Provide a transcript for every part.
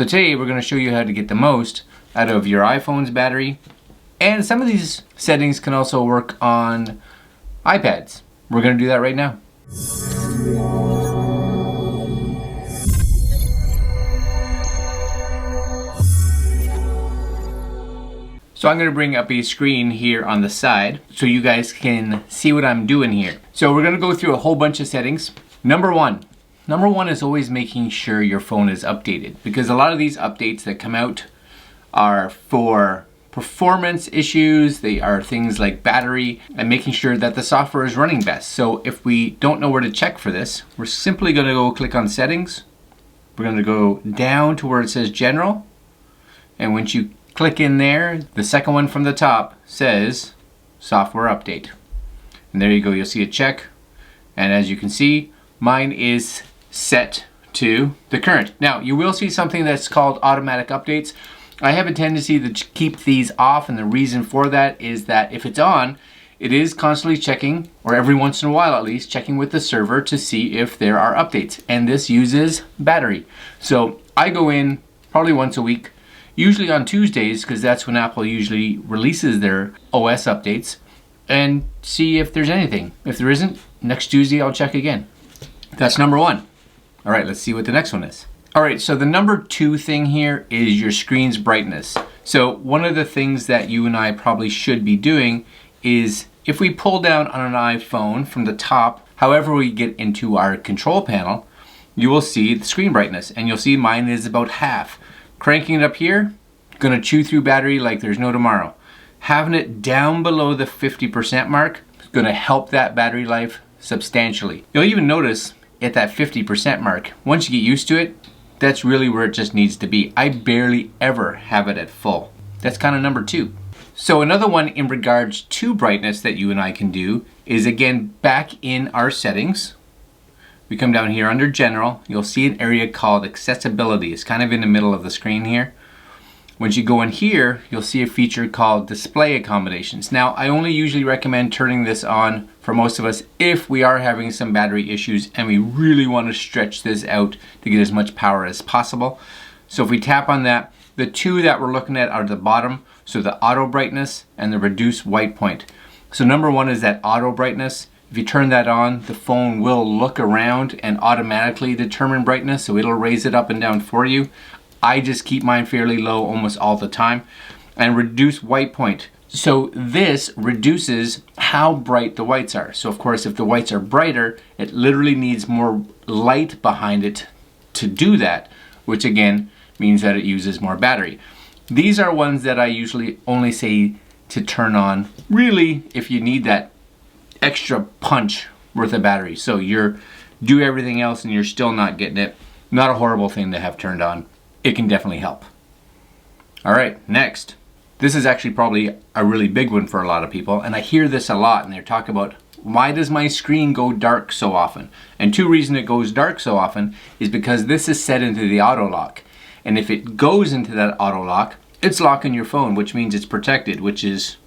So today we're going to show you how to get the most out of your iPhone's battery, and some of these settings can also work on iPads. We're going to do that right now. So I'm going to bring up a screen here on the side so you guys can see what I'm doing here. So we're going to go through a whole bunch of settings. Number one is always making sure your phone is updated, because a lot of these updates that come out are for performance issues. They are things like battery and making sure that the software is running best. So if we don't know where to check for this, we're simply going to go click on settings. We're going to go down to where it says general, and once you click in there, the second one from the top says software update. And there you go, you'll see a check. And as you can see, mine is set to the current. Now, you will see something that's called automatic updates. I have a tendency to keep these off, and the reason for that is that if it's on, it is constantly checking, or every once in a while at least, checking with the server to see if there are updates. And this uses battery. So I go in probably once a week, usually on Tuesdays, because that's when Apple usually releases their OS updates, and see if there's anything. If there isn't, next Tuesday I'll check again. That's number one. All right, let's see what the next one is. All right, so the number two thing here is your screen's brightness. So one of the things that you and I probably should be doing is, if we pull down on an iPhone from the top, however we get into our control panel, you will see the screen brightness, and you'll see mine is about half. Cranking it up here, gonna chew through battery like there's no tomorrow. Having it down below the 50% mark is gonna help that battery life substantially. You'll even notice at that 50% mark, once you get used to it, that's really where it just needs to be. I barely ever have it at full. That's kind of number two. So another one in regards to brightness that you and I can do is, again, back in our settings. We come down here under general, you'll see an area called accessibility. It's kind of in the middle of the screen here. Once you go in here, you'll see a feature called display accommodations. Now, I only usually recommend turning this on for most of us if we are having some battery issues and we really want to stretch this out to get as much power as possible. So if we tap on that, the two that we're looking at are the bottom, so the auto brightness and the reduce white point. So number one is that auto brightness. If you turn that on, the phone will look around and automatically determine brightness, so it'll raise it up and down for you. I just keep mine fairly low almost all the time. And reduce white point. So this reduces how bright the whites are. So of course, if the whites are brighter, it literally needs more light behind it to do that, which again means that it uses more battery. These are ones that I usually only say to turn on really if you need that extra punch worth of battery. So you're do everything else and you're still not getting it. Not a horrible thing to have turned on. It can definitely help. All right, next. This is actually probably a really big one for a lot of people, and I hear this a lot, and they talk about, why does my screen go dark so often? And two reasons it goes dark so often is because this is set into the auto lock. And if it goes into that auto lock, it's locking your phone, which means it's protected, which is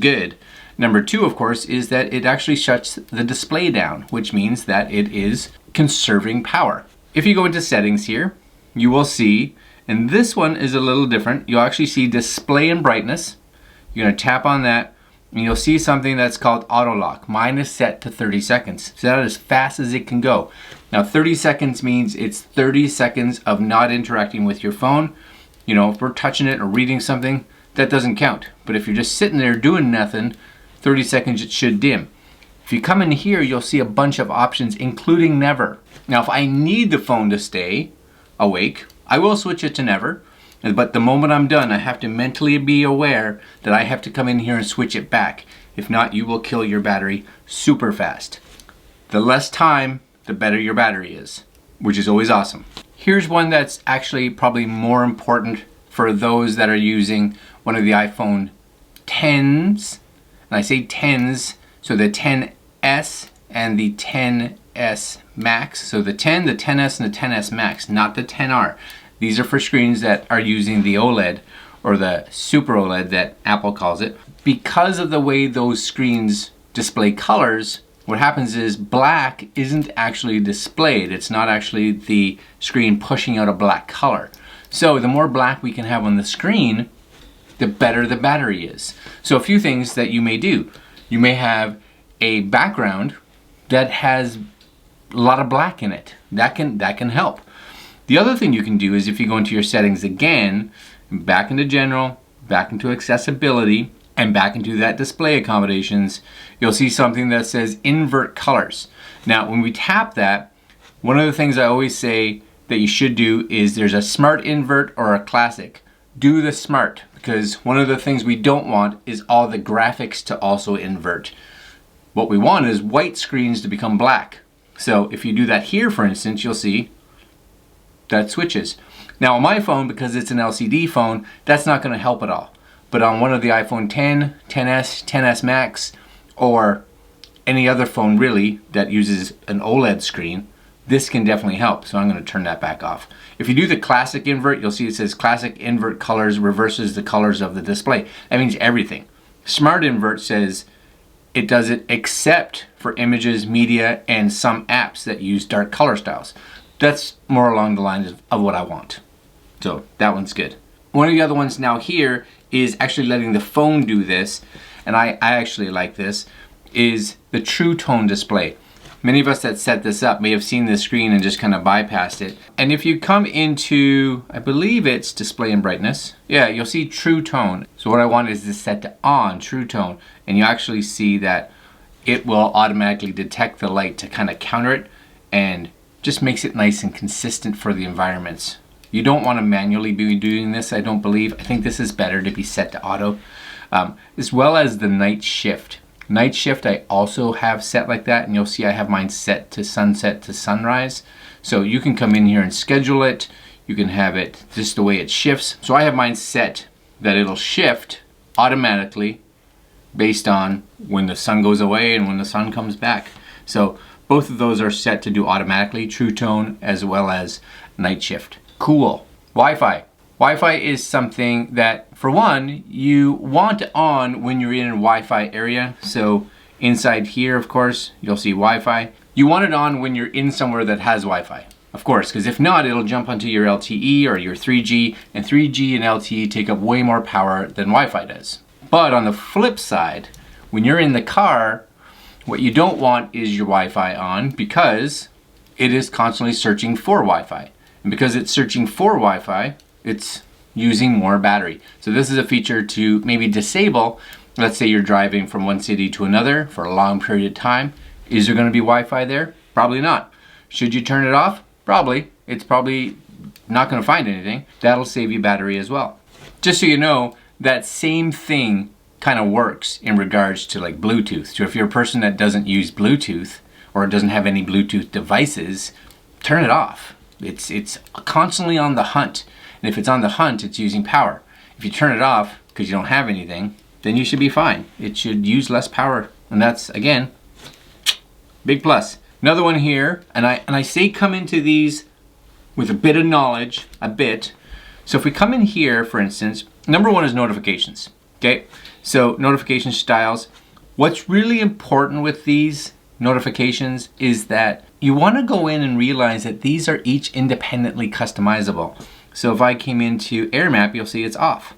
good. Number two, of course, is that it actually shuts the display down, which means that it is conserving power. If you go into settings here, you will see, and this one is a little different, you'll actually see display and brightness. You're gonna tap on that, and you'll see something that's called auto lock. Mine is set to 30 seconds. So that's as fast as it can go. Now 30 seconds means it's 30 seconds of not interacting with your phone. You know, if we're touching it or reading something, that doesn't count. But if you're just sitting there doing nothing, 30 seconds it should dim. If you come in here, you'll see a bunch of options, including never. Now, if I need the phone to stay awake, I will switch it to never. But the moment I'm done, I have to mentally be aware that I have to come in here and switch it back. If not, you will kill your battery super fast. The less time, the better your battery is, which is always awesome. Here's one that's actually probably more important for those that are using one of the iPhone 10s. And I say 10s, so the 10s and the 10s Max. So the 10, the 10s, and the 10s Max, not the 10R. These are for screens that are using the OLED or the Super OLED that Apple calls it. Because of the way those screens display colors, what happens is black isn't actually displayed. It's not actually the screen pushing out a black color. So the more black we can have on the screen, the better the battery is. So a few things that you may do. You may have a background that has a lot of black in it. That can help. The other thing you can do is if you go into your settings again, back into general, back into accessibility, and back into that display accommodations, you'll see something that says invert colors. Now when we tap that, one of the things I always say that you should do is there's a smart invert or a classic. Do the smart, because one of the things we don't want is all the graphics to also invert. What we want is white screens to become black. So if you do that here, for instance, you'll see that switches. Now on my phone, because it's an LCD phone, that's not going to help at all. But on one of the iPhone 10, 10s, 10s Max, or any other phone really that uses an OLED screen, this can definitely help. So I'm going to turn that back off. If you do the classic invert, you'll see it says classic invert colors reverses the colors of the display. That means everything. Smart invert says it does it except for images, media, and some apps that use dark color styles. That's more along the lines of what I want. So that one's good. One of the other ones now here is actually letting the phone do this, and I actually like this, is the True Tone display. Many of us that set this up may have seen this screen and just kind of bypassed it. And if you come into, I believe it's display and brightness, yeah, you'll see True Tone. So what I want is to set to on True Tone, and you actually see that it will automatically detect the light to kind of counter it and just makes it nice and consistent for the environments. You don't want to manually be doing this, I don't believe. I think this is better to be set to auto. As well as the night shift. Night shift I also have set like that, and you'll see I have mine set to sunset to sunrise. So you can come in here and schedule it. You can have it just the way it shifts. So I have mine set that it'll shift automatically based on when the sun goes away and when the sun comes back. So both of those are set to do automatically, True Tone as well as night shift. Cool. Wi-Fi. Wi-Fi is something that, for one, you want on when you're in a Wi-Fi area. So inside here, of course, you'll see Wi-Fi. You want it on when you're in somewhere that has Wi-Fi, of course, because if not, it'll jump onto your LTE or your 3G, and 3G and LTE take up way more power than Wi-Fi does. But on the flip side, when you're in the car, what you don't want is your Wi-Fi on, because it is constantly searching for Wi-Fi. And because it's searching for Wi-Fi, it's using more battery. So this is a feature to maybe disable. Let's say you're driving from one city to another for a long period of time. Is there going to be Wi-Fi there? Probably not. Should you turn it off? Probably. It's probably not going to find anything. That'll save you battery as well. Just so you know, that same thing kind of works in regards to like Bluetooth. So if you're a person that doesn't use Bluetooth or doesn't have any Bluetooth devices, turn it off. It's constantly on the hunt. And if it's on the hunt, it's using power. If you turn it off because you don't have anything, then you should be fine. It should use less power. And that's, again, big plus. Another one here, and I say come into these with a bit of knowledge, a bit. So if we come in here, for instance, number one is notifications, okay? So notification styles. What's really important with these notifications is that you want to go in and realize that these are each independently customizable. So if I came into Air Map, you'll see it's off.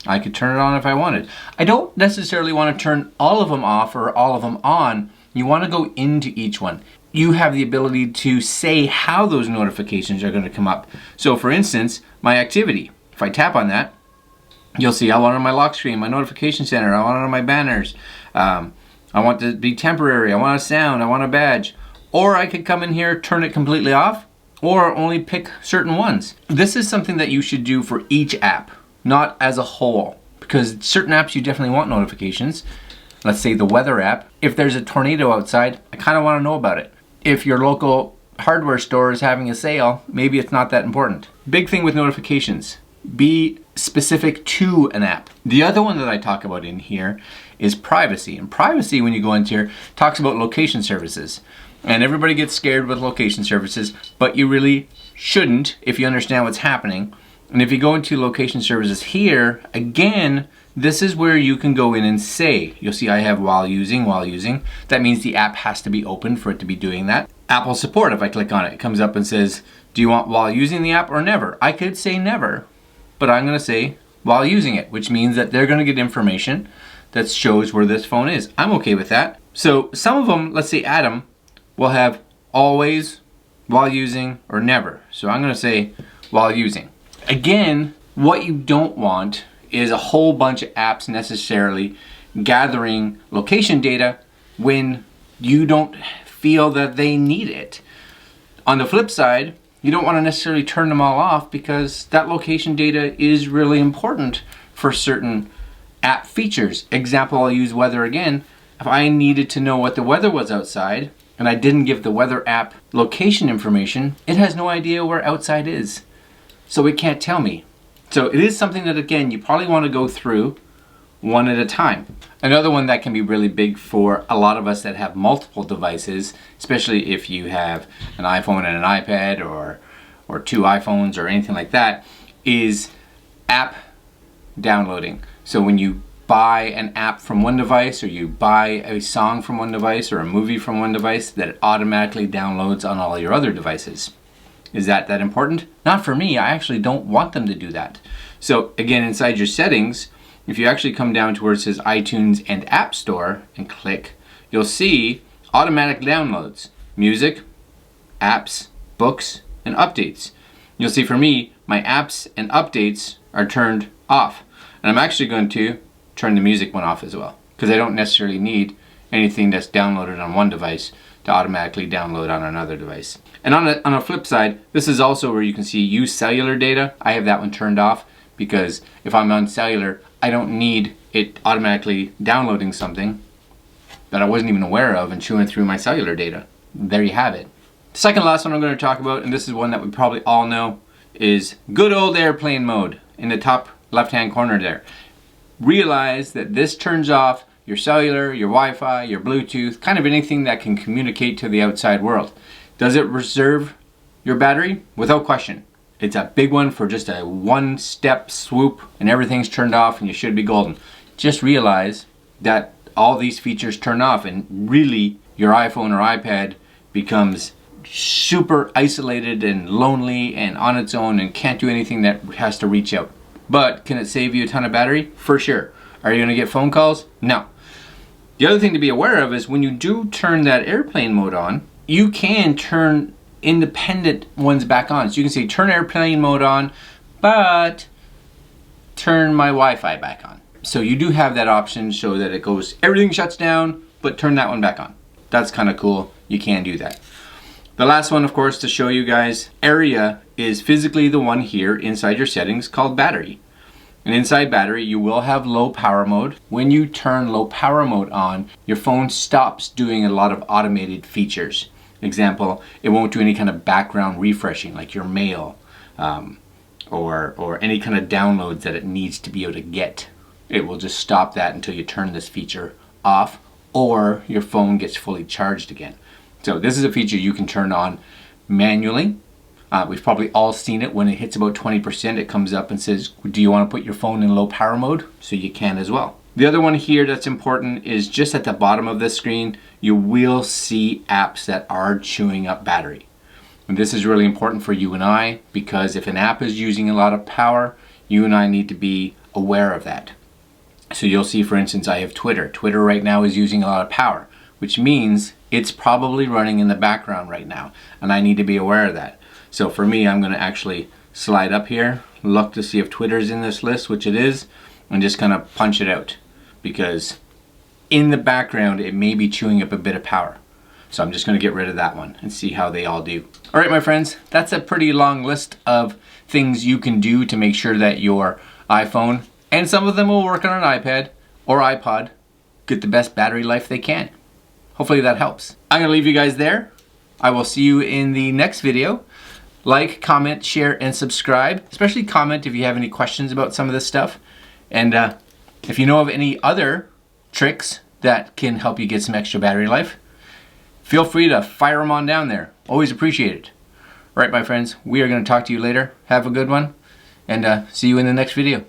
I could turn it on if I wanted. I don't necessarily want to turn all of them off or all of them on. You want to go into each one. You have the ability to say how those notifications are going to come up. So for instance, my activity, if I tap on that, you'll see I want it on my lock screen, my notification center, I want it on my banners. I want it to be temporary, I want a sound, I want a badge. Or I could come in here, turn it completely off, or only pick certain ones. This is something that you should do for each app, not as a whole, because certain apps you definitely want notifications. Let's say the weather app. If there's a tornado outside, I kind of want to know about it. If your local hardware store is having a sale, maybe it's not that important. Big thing with notifications, be specific to an app. The other one that I talk about in here is privacy. And privacy, when you go into here, talks about location services. And everybody gets scared with location services, but you really shouldn't if you understand what's happening. And if you go into location services here, again, this is where you can go in and say, you'll see I have while using. That means the app has to be open for it to be doing that. Apple support, if I click on it, it comes up and says Do you want while using the app or never? I could say never, but I'm gonna say while using it, which means that they're gonna get information that shows where this phone is. I'm okay with that. So some of them, let's say Adam, will have always, while using, or never. So I'm gonna say while using. Again, what you don't want is a whole bunch of apps necessarily gathering location data when you don't feel that they need it. On the flip side, you don't want to necessarily turn them all off because that location data is really important for certain app features. Example, I'll use weather again. If I needed to know what the weather was outside and I didn't give the weather app location information, it has no idea where outside is. So it can't tell me. So it is something that, again, you probably want to go through one at a time. Another one that can be really big for a lot of us that have multiple devices, especially if you have an iPhone and an iPad or two iPhones or anything like that, is app downloading. So when you buy an app from one device, or you buy a song from one device or a movie from one device, that it automatically downloads on all your other devices. Is that important? Not for me. I actually don't want them to do that. So again, inside your settings, if you actually come down to where it says iTunes and App Store and click, you'll see automatic downloads, music, apps, books, and updates. You'll see for me, my apps and updates are turned off. And I'm actually going to turn the music one off as well, because I don't necessarily need anything that's downloaded on one device to automatically download on another device. And on a flip side, this is also where you can see use cellular data. I have that one turned off because if I'm on cellular, I don't need it automatically downloading something that I wasn't even aware of and chewing through my cellular data. There you have it. The second last one I'm going to talk about, and this is one that we probably all know, is good old airplane mode in the top left-hand corner there. Realize that this turns off your cellular, your Wi-Fi, your Bluetooth, kind of anything that can communicate to the outside world. Does it reserve your battery? Without question. It's a big one for just a one-step swoop and everything's turned off and you should be golden. Just realize that all these features turn off and really your iPhone or iPad becomes super isolated and lonely and on its own and can't do anything that has to reach out. But can it save you a ton of battery? For sure. Are you going to get phone calls? No. The other thing to be aware of is when you do turn that airplane mode on, you can turn independent ones back on. So you can say turn airplane mode on, but turn my Wi-Fi back on. So you do have that option so that it goes, everything shuts down, but turn that one back on. That's kind of cool. You can do that. The last one, of course, to show you guys, area is physically the one here inside your settings called battery. And inside battery, you will have low power mode. When you turn low power mode on, your phone stops doing a lot of automated features. Example, it won't do any kind of background refreshing like your mail or any kind of downloads that it needs to be able to get. It will just stop that until you turn this feature off or your phone gets fully charged again. So this is a feature you can turn on manually. We've probably all seen it when it hits about 20%, it comes up and says, do you want to put your phone in low power mode? So you can as well. The other one here that's important is just at the bottom of the screen, you will see apps that are chewing up battery. And this is really important for you and I because if an app is using a lot of power, you and I need to be aware of that. So you'll see, for instance, I have Twitter. Twitter right now is using a lot of power, which means it's probably running in the background right now, and I need to be aware of that. So for me, I'm going to actually slide up here, look to see if Twitter's in this list, which it is, and just kind of punch it out because in the background, it may be chewing up a bit of power. So I'm just going to get rid of that one and see how they all do. All right, my friends, that's a pretty long list of things you can do to make sure that your iPhone, and some of them will work on an iPad or iPod, get the best battery life they can. Hopefully that helps. I'm going to leave you guys there. I will see you in the next video. Like, comment, share, and subscribe. Especially comment if you have any questions about some of this stuff. And if you know of any other tricks that can help you get some extra battery life, feel free to fire them on down there. Always appreciate it. All right, my friends, we are going to talk to you later. Have a good one, and see you in the next video.